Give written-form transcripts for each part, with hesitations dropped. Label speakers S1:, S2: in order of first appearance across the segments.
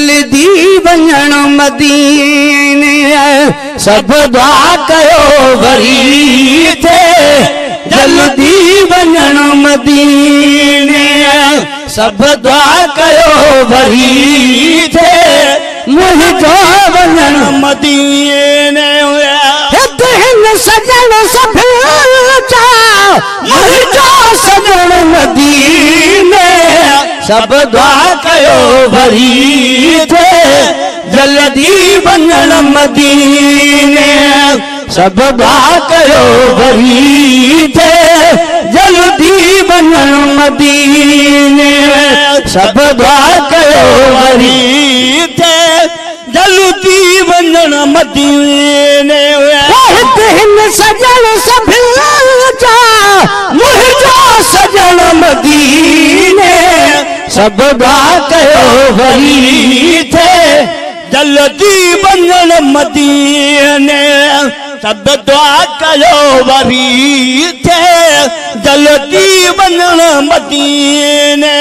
S1: जल्दी वञण मदीने सब दुआ कयो वरी थे जल्दी वञण मदीने सब दुआ कयो वरी थे मुंहिंजो वञण मदीने हिन सजण सब चा मुंहिंजो सजण मदीने सब दुआ कयो वरी थे जल्दी वञण मदीने सब दुआ कयो वरी थे जल्दी वञण मदीने सब दुआ कयो वरी थे जल्दी वञण मदीने हिन सजण सब चा मुंहिंजो सजण मदीने सब दुआ कयो वरी थे जल्दी वञण मदीने सब दुआ कयो वरी थे जल्दी वञण मदीने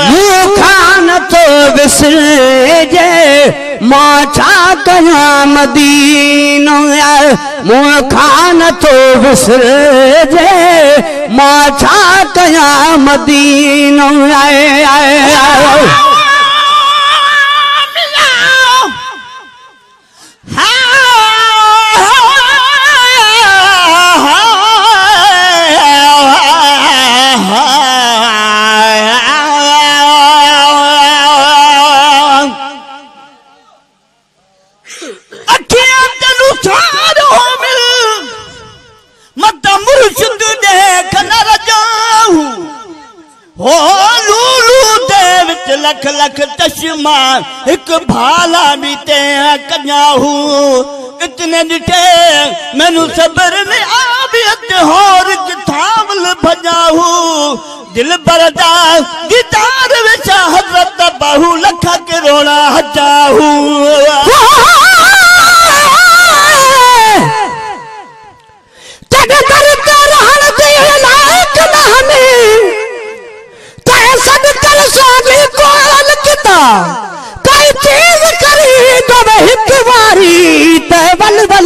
S1: मूंखां नथो विसरिजे मां छा कयां मदीनो मूंखां नथो विसरिजे मां छा कयां मदीनो लख लख चश्मा एक भाला भी ते कन्याहू इतने दिठे मैनू सबर ने आबियत होर थावल भजाहू दिल बरदा गिटार विचा हजरत बाहू लखा के रोना हजाहू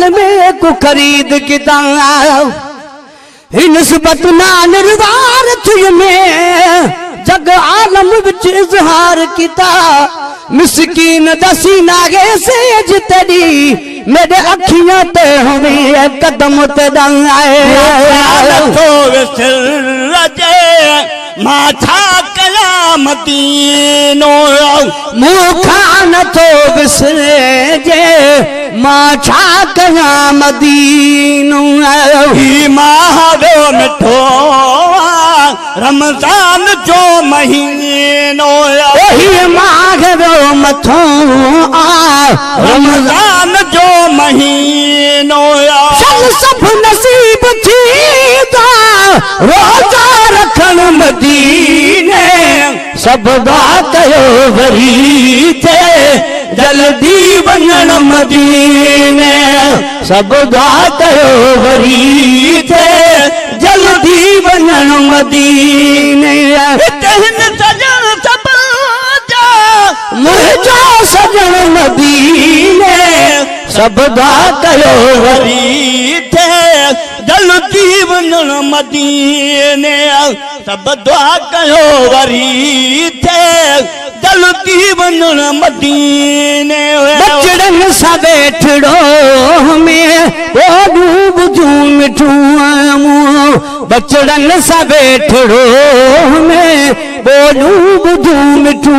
S1: में को खरीद किता निस्बत ना निर्वार थी में जग आलम विच इजहार किता मिसकीन दसी नागे सेज तड़ी मेरे अखियां ते हुई कदम ते दंगाए तो विसर रजे माथा कला मदीनो मूंखां नथो विसरिजे मां छा कयां मदीनो ही माहरो मिठो रमजान जो महीनो ही माहरो मथो रमजान जो महीनो सब नसीब थी रोजा रखण मदीने सब दुआ कयो वरी थे जल्दी वञण मदीने सब दुआ कयो वरी थे जल्दी वञण मदीने हिन सजण सब जा मुंहिंजो सजण मदीने सब दुआ कयो वरी थे जल्दी वञण मदीने सब दुआ कयो वरी थे जल्दी वञण मदीने बचड़न सा वेठड़ो में ओडू बुझू मिठू बचड़न सा वेठड़ो में ओडू बुझू मिठू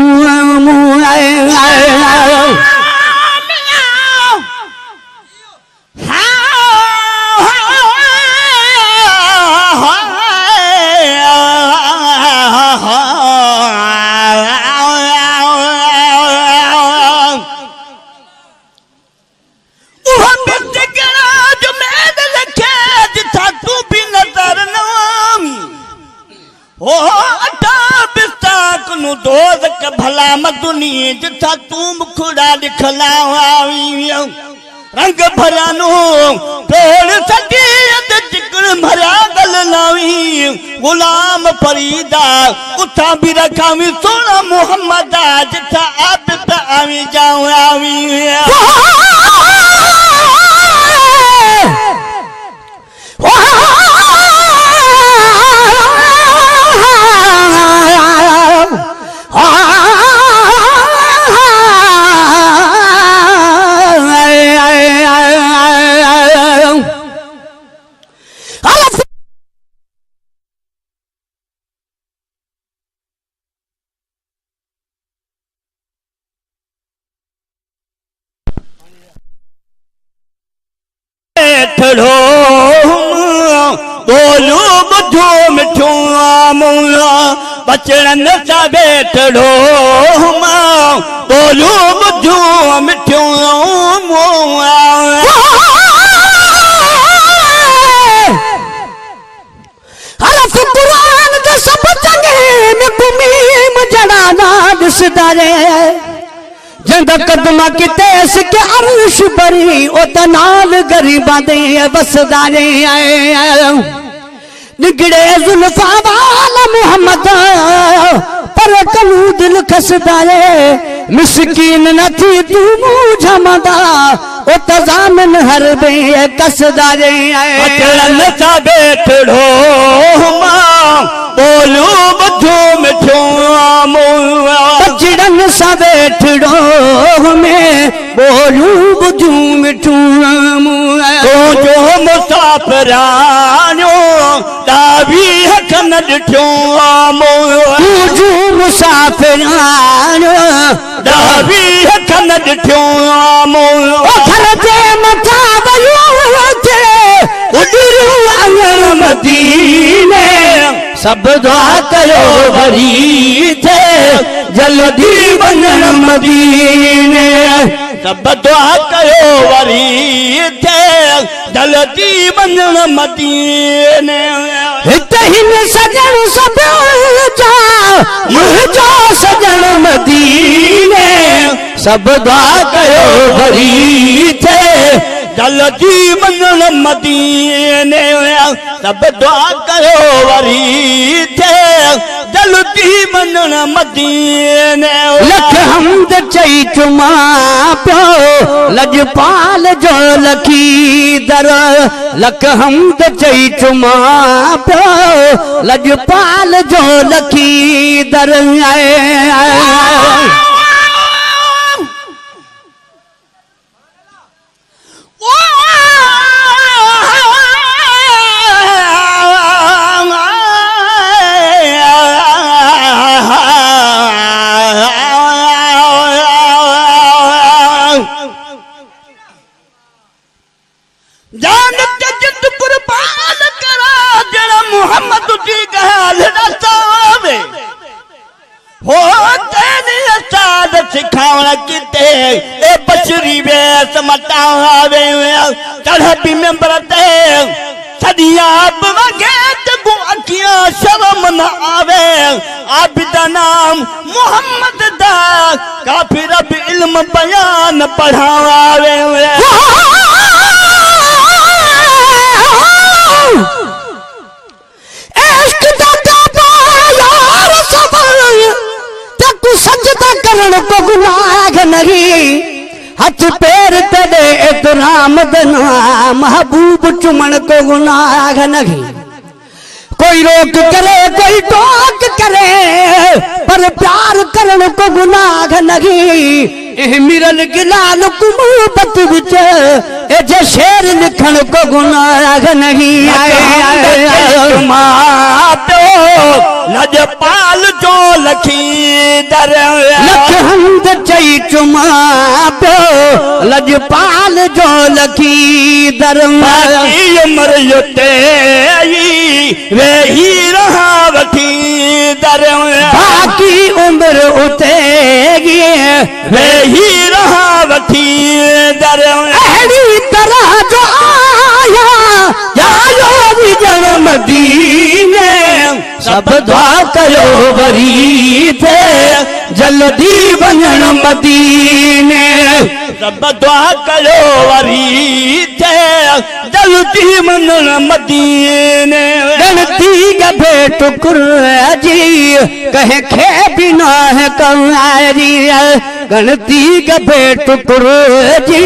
S1: भला मदुनी जिथा तू मुखड़ा दिखला
S2: रंग भरानो तोड़ सटी चिकन भरा गल नावी गुलाम फरीदा उठा भी रखावी सोना मोहम्मद जिथा आप आवी जाऊं आवी बोलू बुद्धू मिठू मुआ बचड़न सा बैठो बोलू बुद्धू मिठू मुआ
S1: कुरान जो सब चंगे में गुमीम जड़ा ना दिसदा रे जंद कदमा किते इसके अरुश बरी ओ तनाल गरीबा दे बसदा रे निगड़े जुल्फा वाला मोहम्मद पर कलू दिल खसदा रे मिस्कीन न थी तू मुझमदा ओ तजामन हर बे कसदा रे
S2: बचड़न सा बैठो बोलू बुद्धू मिठू मुआ
S1: बचड़न सा बैठो में बोलू बुद्धू मिठू मुआ
S2: तो जो मुसाफरानो दावी हकन ॾिठो मुआ
S1: जो मुसाफिरानो
S2: दावी हकन ॾिठो मुआ
S1: घर जे मथा वयो थे उडरू अंगन मदीने सब दुआ कयो वरी थे जल्दी वञण मदीने
S2: सब दुआ कयो वरी थे जल्दी वञण मदीने
S1: हिते हिन सजण सब जा मुंहिंजो सजण मदीने सब दुआ कयो वरी थे जल्दी वञण मदीने
S2: सब दुआ कयो वरी थे जल्दी वञण मदीने
S1: लख हमद चई चुमा पियो लजपाल जो लखी दर लख हमद चई चुमा पियो लजपाल जो लखी दर
S2: मोहम्मद की गाल रसावे हो तेरी असाद सिखावण किते ए बचरी वेस मटावे चढ़ी मेंबर ते सदिया वगे तगु अखियां शर्म न आवे आबिद नाम मोहम्मद दा काफिर भी इल्म बयान पढ़ावे
S1: सजदा करण को गुनाह नहीं हथ पैर तेरे एतराम देना महबूब चुमन को गुनाह नहीं कोई रोक करे कोई टोक करे पर प्यार करण को गुनाह नहीं मिरल गिलाल कुमुबत विच ए जे शेर लिखण को गुनाह नहीं
S2: लजपाल जो लखी दर
S1: लख हमद चई चुमा पियो लजपाल जो लखी दर
S2: उम्र युते वे ही रहा वठी दर
S1: बाकी उम्र उते
S2: वे ही रहा वठी दर
S1: अहिड़ी तरह जो आया जायो विजन मदीने सब दुआ कयो वरी थे जल्दी वञण मदीने
S2: सब दुआ कयो वरी थे जल्दी मनन मदीने
S1: गणती गभे टुकुर जी कहे खे बिना है कवारी गणती गभे टुकुर जी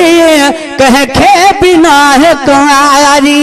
S1: कहे खे बिना है कवारी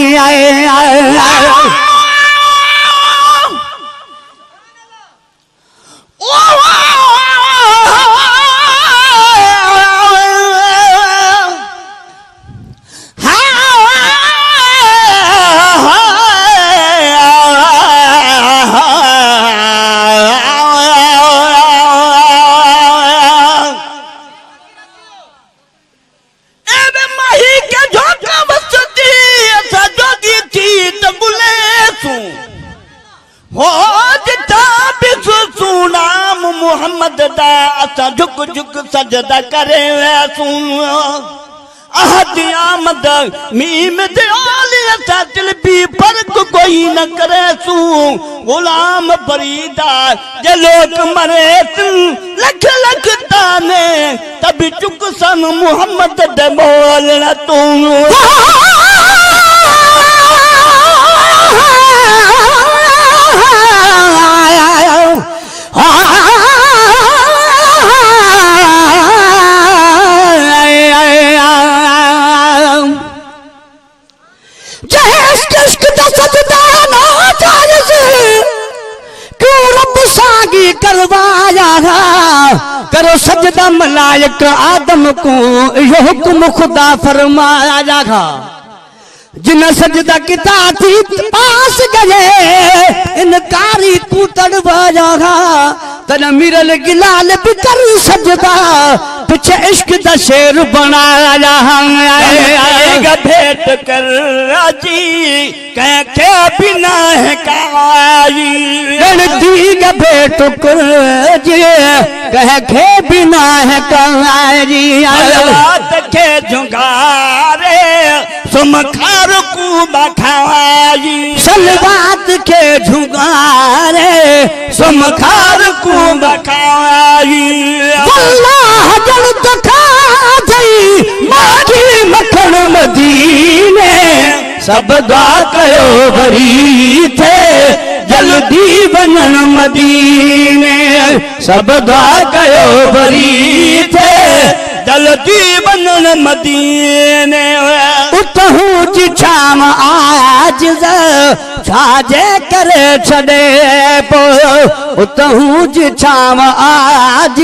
S2: मोहम्मद दा असा झुक झुक सजदा करे अहद आमद मीम दे ओली असा दिल भी फर्क कोई न करे गुलाम फरीदा जे लोग मरे लख लख ताने तभी चुक सन मोहम्मद दे बोलना तू
S1: करवाया करो सजदा मलायक आदम को यो हुक्म खुदा फरमाया था जिन सजदा किता थी पास गए इनकारी को तड़वाया था तन मिरल गिलाल भी कर सजदा पीछे इश्क दा शेर बनाया
S2: भेंट कर राजी कह के बिना है काई
S1: गणती भेंट कर जी कह के बिना है काई
S2: रात के झुंगारे सुमखार को बखाई
S1: सलवात के झुंगारे
S2: सुमखार को बखाई
S1: अल्लाह जल तो खा गई माखी मक्खन मदीने सब दुआ कयो भरी थे जल्दी बनन मदीने सब दुआ कयो भरी थे
S2: जल्दी बनन मदीने
S1: उतहू जी छाम आज छाजे करे छड़े पो उतहू जी छाम आज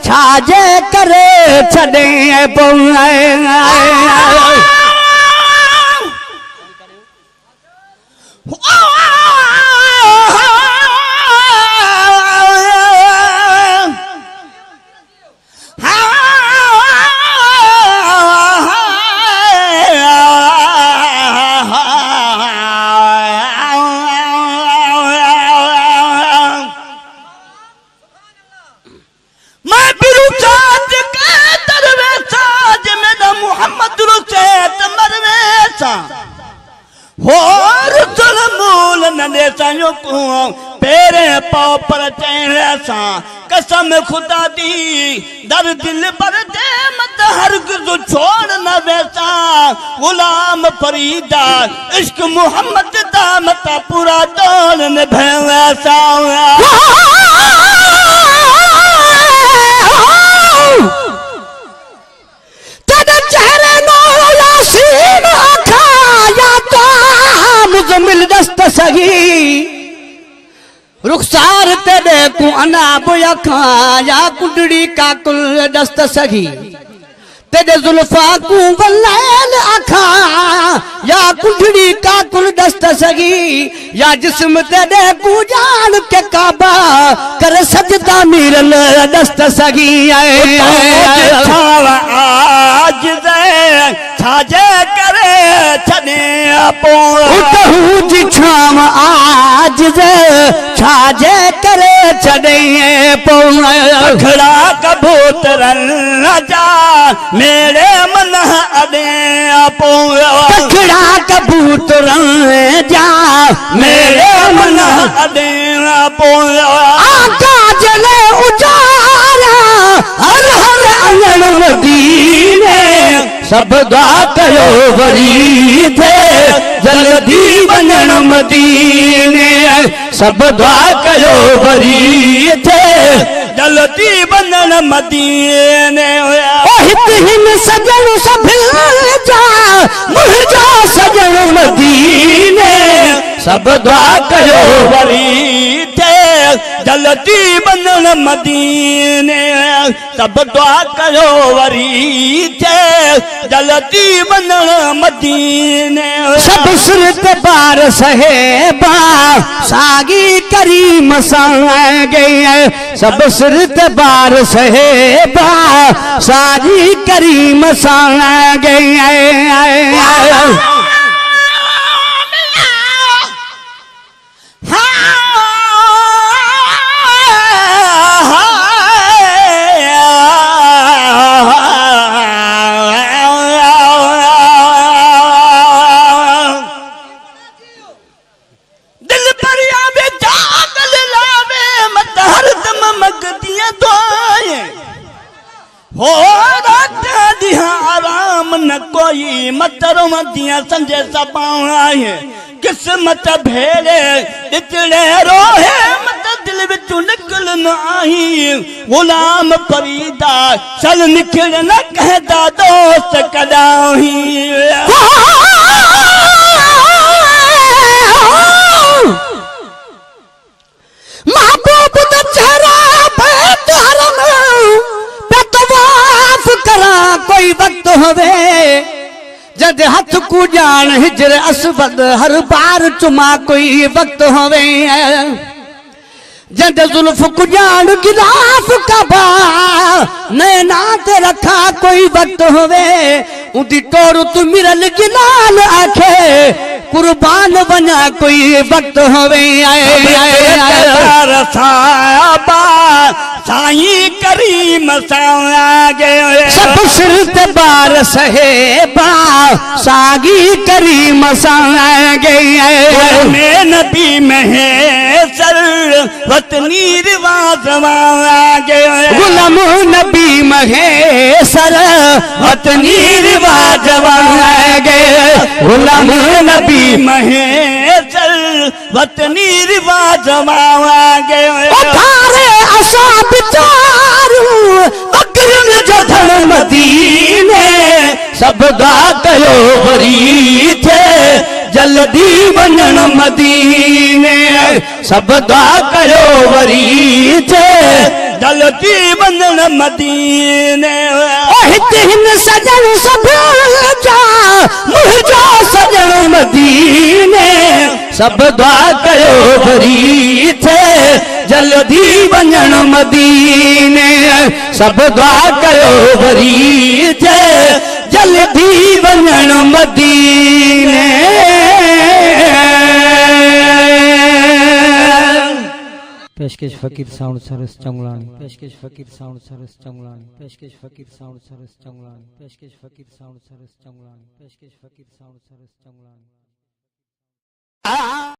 S1: छाजे करे छड़े पो
S2: पेरे पाव पर सा कसम खुदा दी दर दिल पर दे मत हरगिज़ छोड़ न वैसा गुलाम फरीदा इश्क मोहम्मद दा मत पूरा तोल न वैसा
S1: तेरे चेहरे नो यासीन आखा या तो मुजमिल दस्त सही रुखसार तेरे को अनाब यखा या कुंडड़ी का कुल दस्त सही तेरे जुल्फा को वलैल अखा या कुंडड़ी का कुल दस्त सही या जिस्म तेरे को जान के काबा कर सजदा मिरल दस्त सही
S2: आज छाजे करे छने पो
S1: जी छाम आज छाजे करे छने पो
S2: खड़ा कबूतर राजा मेरे मन अदे पो
S1: खड़ा कबूतर जा
S2: मेरे मन अदे पो
S1: आका जले उजारा हर हर अंगन मदीने सब दुआ कयो वरी थे जल्दी वञण मदीने सब दुआ कयो वरी थे
S2: जल्दी वञण मदीने
S1: हित हिन सजण सभिल जा मुंहिंजा सजण मदीने सब दुआ कयो
S2: वरी थे जल्दी वञण मदीने सब दुआ कयो वरी थे जल्दी वञण मदीने
S1: सब सुरत बार सहेबा सागी करीम सां गई सब सुरत बार सहेबा सागी करीम सां गई
S2: आराम न कोई मतरम दिया संजय सबाए किस्मत भेड़े इतने रोहे मत दिल विचू निकल न आई गुलाम फरीदा चल निकल न कहता दोस्त कदाही
S1: महबूब दा चेहरा पे हरम करा कोई वक्त होवे जद हथ को जान हिजर असबद हर बार चुमा कोई वक्त होवे जद जुल्फ को जान गिलाफ कबा नैना ते रखा कोई वक्त होवे उदी टोर तू मिरल गिलाल आखे कुर्बान बना कोई वक्त होवे
S2: साईं करीम गए
S1: सब सिरत बार सहेबा सागी करीम गए
S2: में नबी महेशर वतनी रिवाज गए
S1: गुलाम नबी महेशर वतनी रिवाज गए गुलाम नबी
S2: महेशर वतनी रिवाज गए
S1: असा बिचारू बकरन जो धन मदीने सब दुआ कयो वरी थे जल्दी वञण मदीने सब दुआ कयो वरी थे
S2: जल्दी वञण मदीने
S1: हित हिन सजण सब जा मुंहिंजो सजण मदीने सब दुआ कयो वरी थे जल्दी वञण मदीने सब दुआ कयो वरी थे जल्दी वञण मदीने
S3: पेशकश फकीर साउंड सर्विस चंगलानी पेशकश फकीर साउंड सर्विस चंगलानी पेशकश फकीर साउंड सर्विस चंगलानी पेशकश फकीर साउंड सर्विस चंगलानी पेशकश फकीर साउंड सर्विस चंगलानी